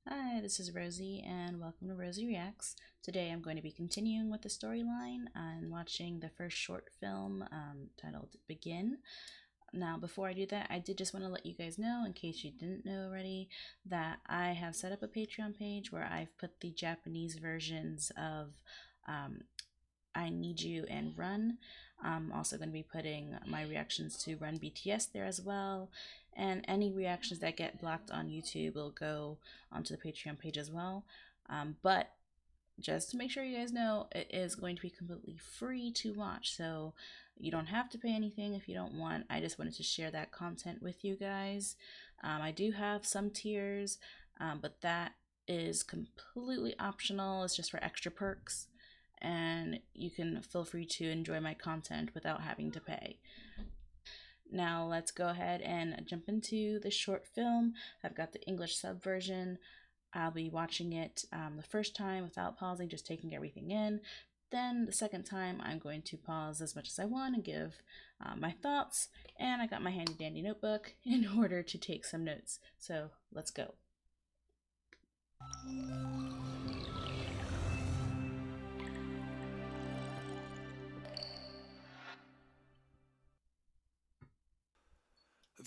Hi, this is Rosie, and welcome to Rosie Reacts. Today I'm going to be continuing with the storyline and watching the first short film titled Begin. Now, before I do that, I did just want to let you guys know, in case you didn't know already, that I have set up a Patreon page where I've put the Japanese versions of um, I Need You and Run. I'm also going to be putting my reactions to Run BTS there as well. And any reactions that get blocked on YouTube will go onto the Patreon page as well. But just to make sure you guys know, it is going to be completely free to watch. So you don't have to pay anything if you don't want. I just wanted to share that content with you guys. I do have some tiers, but that is completely optional. It's just for extra perks, and you can feel free to enjoy my content without having to pay. Now let's go ahead and jump into the short film. I've got the English sub version. I'll be watching it the first time without pausing, just taking everything in. Then the second time, I'm going to pause as much as I want and give my thoughts. And I got my handy dandy notebook in order to take some notes. So let's go.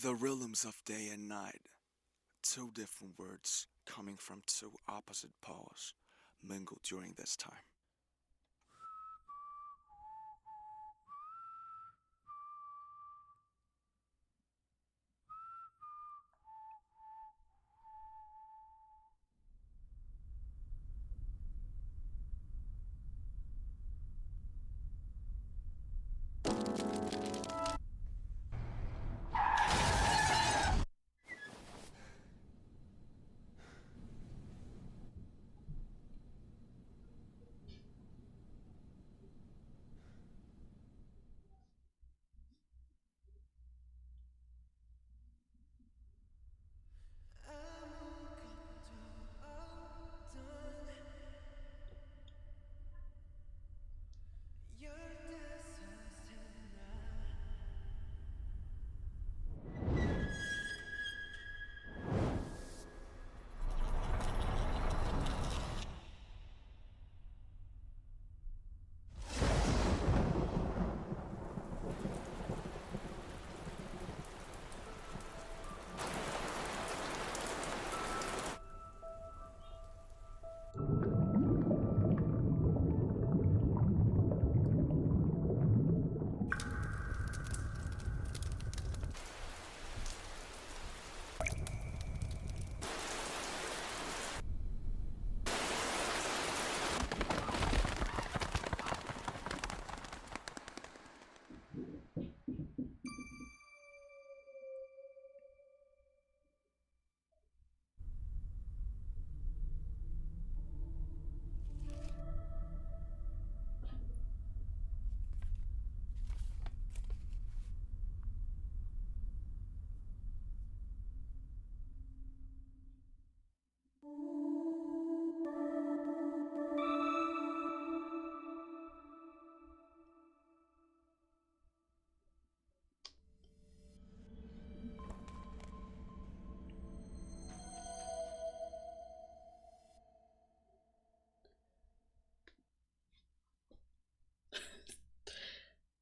The rhythms of day and night, two different words coming from two opposite poles, mingle during this time.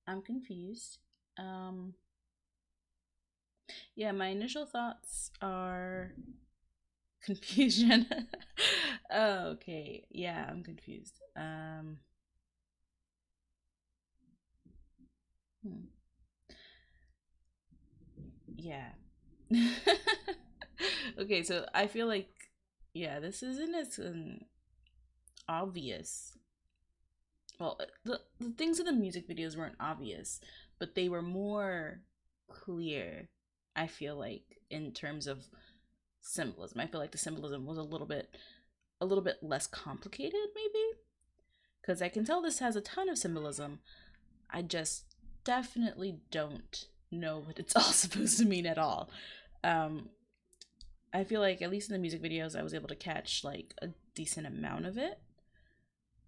I'm confused. Um, yeah, my initial thoughts are confusion. Oh, okay, yeah, I'm confused. Hmm. Yeah. Okay, so I feel like, yeah, this isn't as obvious. Well, the things in the music videos weren't obvious, but they were more clear, I feel like, in terms of symbolism. I feel like the symbolism was a little bit less complicated, maybe, because I can tell this has a ton of symbolism. I just definitely don't know what it's all supposed to mean at all. Um, I feel like at least in the music videos, I was able to catch like a decent amount of it.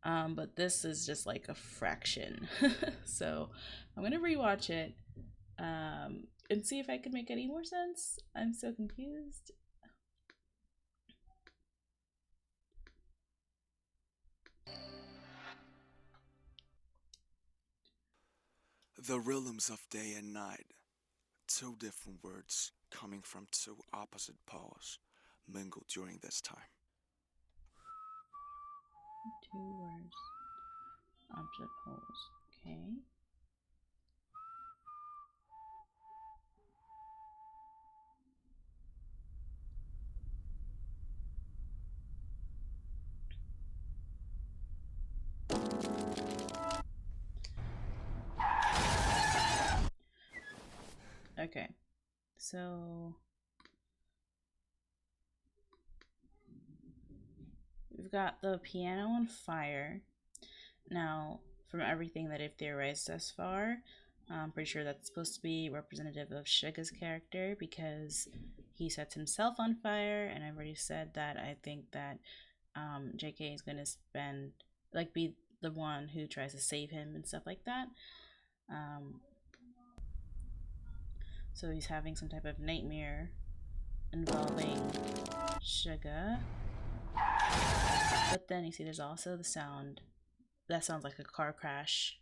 But this is just like a fraction. So I'm gonna rewatch it and see if I can make any more sense. I'm so confused. The rhythms of day and night, two different words coming from two opposite poles, mingled during this time. Two words, opposite poles. Okay. Okay. So we've got the piano on fire. Now, from everything that I've theorized thus far, I'm pretty sure that's supposed to be representative of Suga's character because he sets himself on fire, and I've already said that I think that JK is gonna be the one who tries to save him and stuff like that. Um, so he's having some type of nightmare involving Suga. But then you see there's also the sound that sounds like a car crash.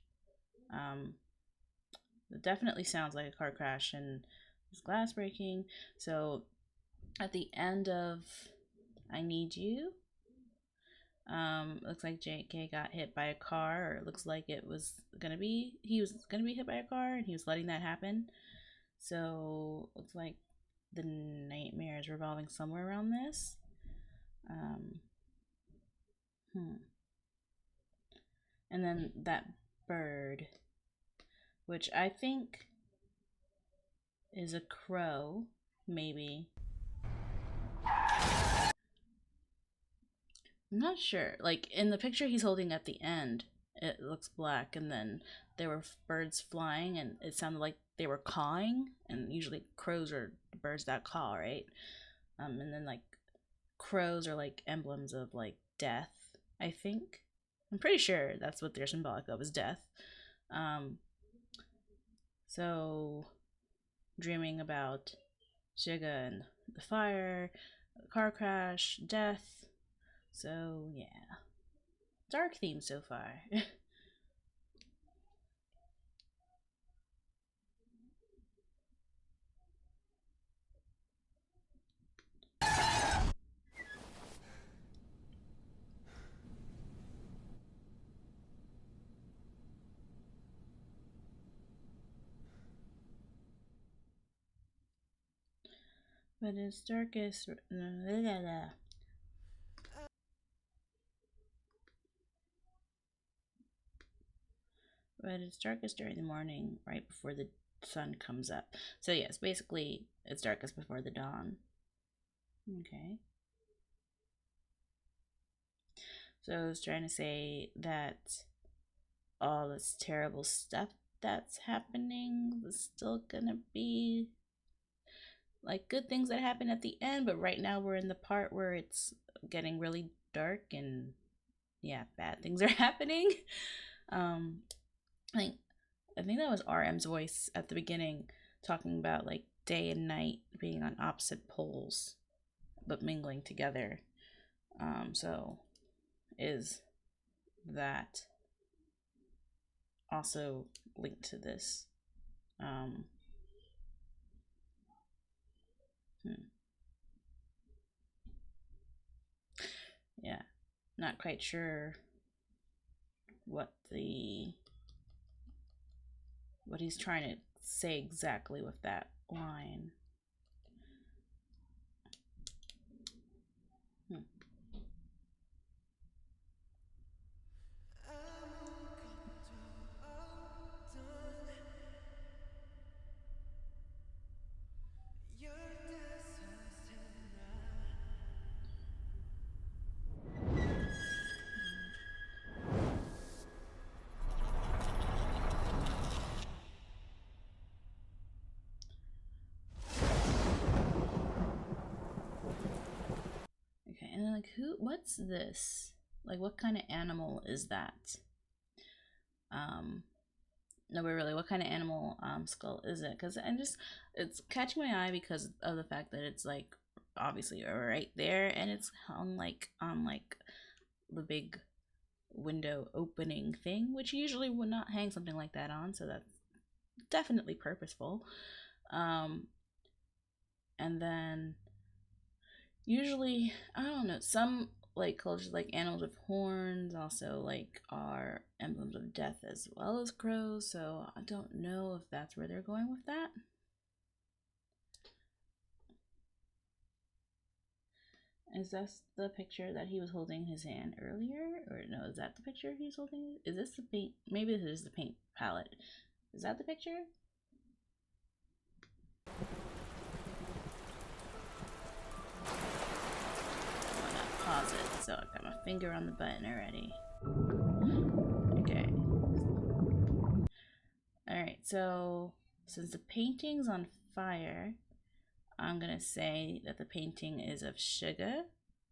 It definitely sounds like a car crash and there's glass breaking. So at the end of I Need You, looks like JK got hit by a car, or it looks like he was gonna be hit by a car and he was letting that happen. So looks like the nightmare is revolving somewhere around this. Um, And then that bird, which I think is a crow, maybe. I'm not sure. Like in the picture he's holding at the end, it looks black, and then there were birds flying, and it sounded like they were cawing. And usually crows are birds that caw, right? And then like crows are like emblems of like death. I think. I'm pretty sure that's what they're symbolic of is death. Um, so dreaming about Suga and the fire, the car crash, death. So yeah, dark theme so far. But it's darkest. But it's darkest during the morning, right before the sun comes up. So yes, basically it's darkest before the dawn. Okay. So I was trying to say that all this terrible stuff that's happening is still gonna be like good things that happen at the end, but right now we're in the part where it's getting really dark and yeah, bad things are happening. Um, like I think that was RM's voice at the beginning talking about like day and night being on opposite poles but mingling together. So is that also linked to this? Um, hmm. Yeah, not quite sure what he's trying to say exactly with that line. Hmm. Okay, and then like what's this? Like what kind of animal is that? Um no, but really, what kind of animal skull is it? Because it's catching my eye because of the fact that it's like obviously right there, and it's hung like on like the big window opening thing, which you usually would not hang something like that on. So that's definitely purposeful. Um, and then usually, I don't know, some like cultures like animals with horns also like are emblems of death as well as crows, so I don't know if that's where they're going with that. Is that the picture that he was holding his hand earlier? Or no, is that the picture he's holding? Is this the paint? Maybe this is the paint palette. Is that the picture? I'm gonna pause it, so I've got my finger on the button already. Okay. Alright, so since the painting's on fire, I'm gonna say that the painting is of Suga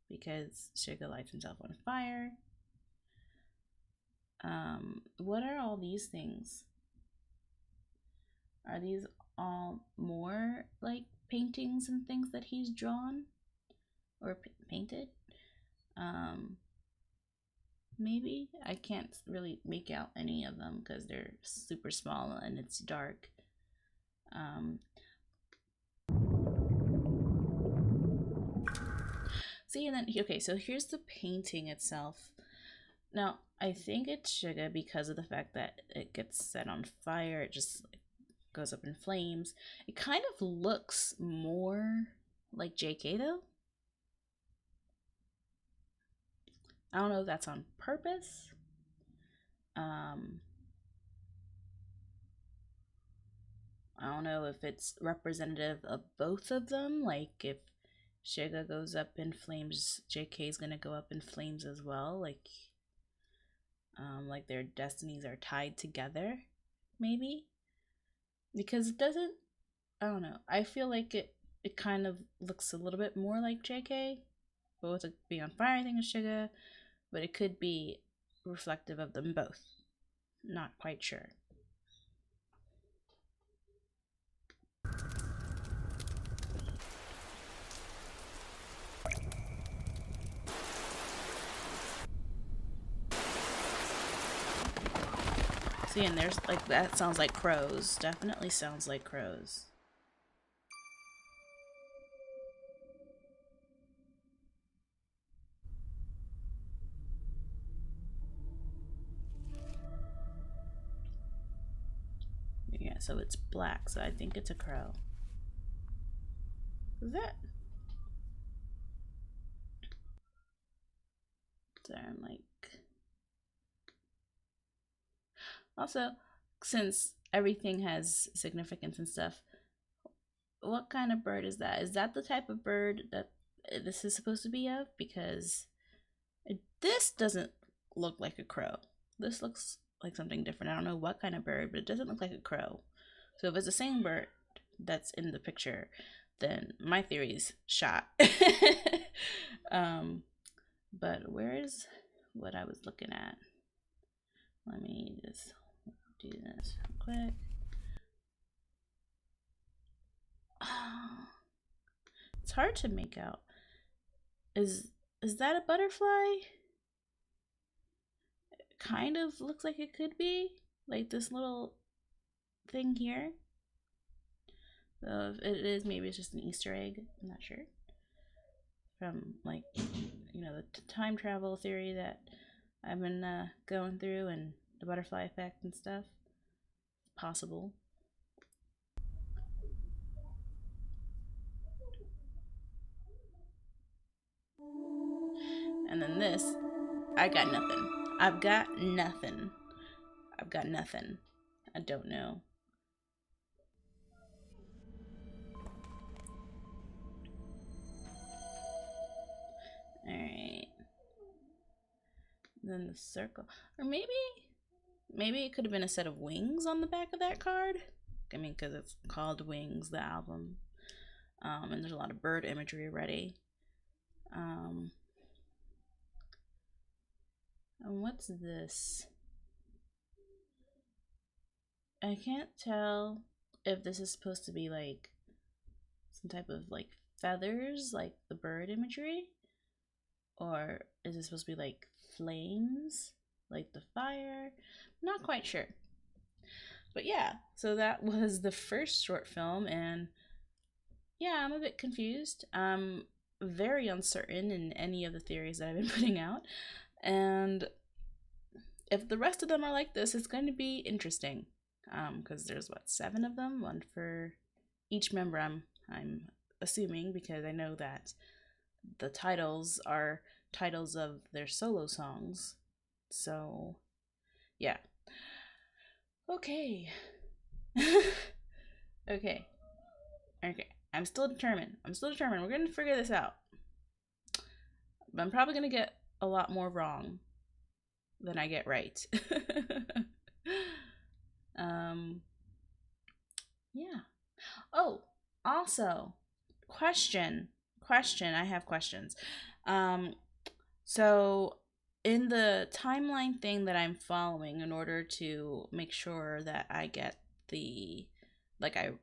because Suga lights himself on fire. What are all these things? Are these all more like paintings and things that he's drawn or painted? Um, Maybe I can't really make out any of them because they're super small and it's dark. Um, See, and then okay, so here's the painting itself. Now, I think it's Sugar because of the fact that it gets set on fire. It just goes up in flames. It kind of looks more like JK though. I don't know if that's on purpose. Um, I don't know if it's representative of both of them. Like if Suga goes up in flames, JK is gonna go up in flames as well. Like their destinies are tied together, maybe. Because it doesn't. I don't know. I feel like it kind of looks a little bit more like JK, but with it being on fire, I think it's Suga. But it could be reflective of them both. Not quite sure. See, and there's like that sounds like crows. Definitely sounds like crows. Yeah, so it's black, so I think it's a crow. Is that? So I'm like. Also, since everything has significance and stuff, what kind of bird is that? Is that the type of bird that this is supposed to be of? Because this doesn't look like a crow. This looks like something different. I don't know what kind of bird, but it doesn't look like a crow. So if it's the same bird that's in the picture, then my theory's shot. But where is what I was looking at? Let me just do this real quick. It's hard to make out. Is that a butterfly? It kind of looks like it could be. Like this little thing here. So if it is, maybe it's just an Easter egg. I'm not sure. From like, the time travel theory that I've been going through and the butterfly effect and stuff. Possible. And then this, I got nothing. I've got nothing. I've got nothing. I don't know. Alright. Then the circle. Or maybe it could have been a set of wings on the back of that card. I mean, because it's called Wings, the album. And there's a lot of bird imagery already. And what's this? I can't tell if this is supposed to be like some type of like feathers, like the bird imagery, or is it supposed to be like flames, like the fire? Not quite sure. But yeah, so that was the first short film, and yeah, I'm a bit confused. I'm very uncertain in any of the theories that I've been putting out, and if the rest of them are like this, it's going to be interesting. Because there's what, 7 of them, one for each member. I'm assuming because I know that the titles are titles of their solo songs. So yeah. Okay. Okay. Okay. I'm still determined. I'm still determined. We're gonna figure this out. But I'm probably gonna get a lot more wrong than I get right. um. Yeah. Oh, also, question. Question. I have questions. Um. So in the timeline thing that I'm following in order to make sure that I get the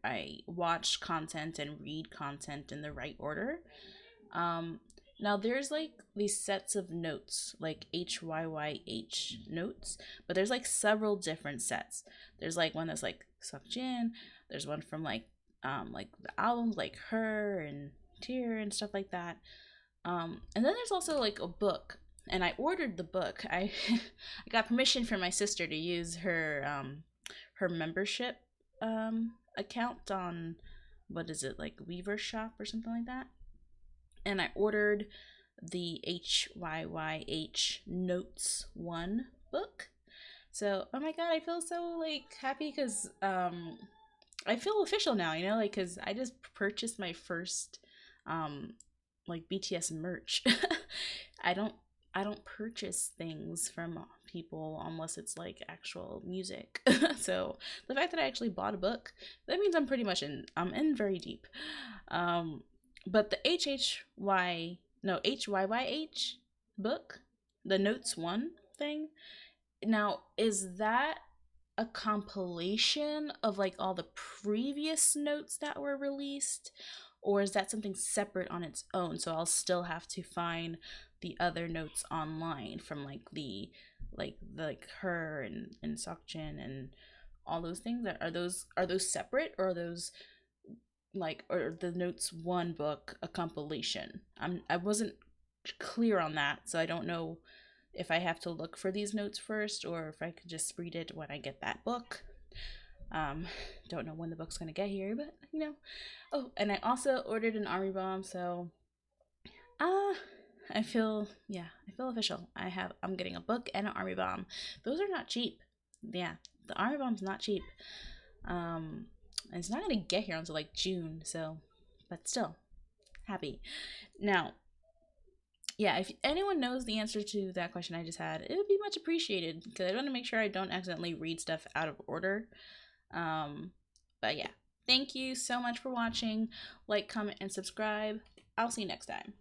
I watch content and read content in the right order. Um Now there's like these sets of notes, like HYYH notes, but there's like several different sets. There's like one that's like Jin, there's one from like the albums like Her and Tear and stuff like that. And then there's also like a book, and I ordered the book. I I got permission from my sister to use her membership account on, what is it, like Weaver Shop or something like that. And I ordered the HYYH Notes 1 book. So, oh my god, I feel so like happy because I feel official now, you know, like cuz I just purchased my first um like BTS merch. I don't I don't purchase things from people unless it's like actual music. So the fact that I actually bought a book, that means I'm in very deep. Um but the HYYH book, the Notes 1 thing, now is that a compilation of like all the previous notes that were released, or is that something separate on its own, so I'll still have to find the other notes online from like Her and Seokjin and all those things? Are those separate, or are those like, or the Notes 1 book a compilation? I wasn't clear on that, so I don't know if I have to look for these notes first or if I could just read it when I get that book. Um, don't know when the book's gonna get here, but you know. Oh, and I also ordered an army bomb, so uh I feel official. I'm getting a book and an army bomb. Those are not cheap. Yeah, the army bomb's not cheap. Um, and it's not gonna get here until like June, so but still happy. Now, yeah, if anyone knows the answer to that question I just had, it would be much appreciated because I want to make sure I don't accidentally read stuff out of order. Um, but yeah, thank you so much for watching. Like, comment, and subscribe. I'll see you next time.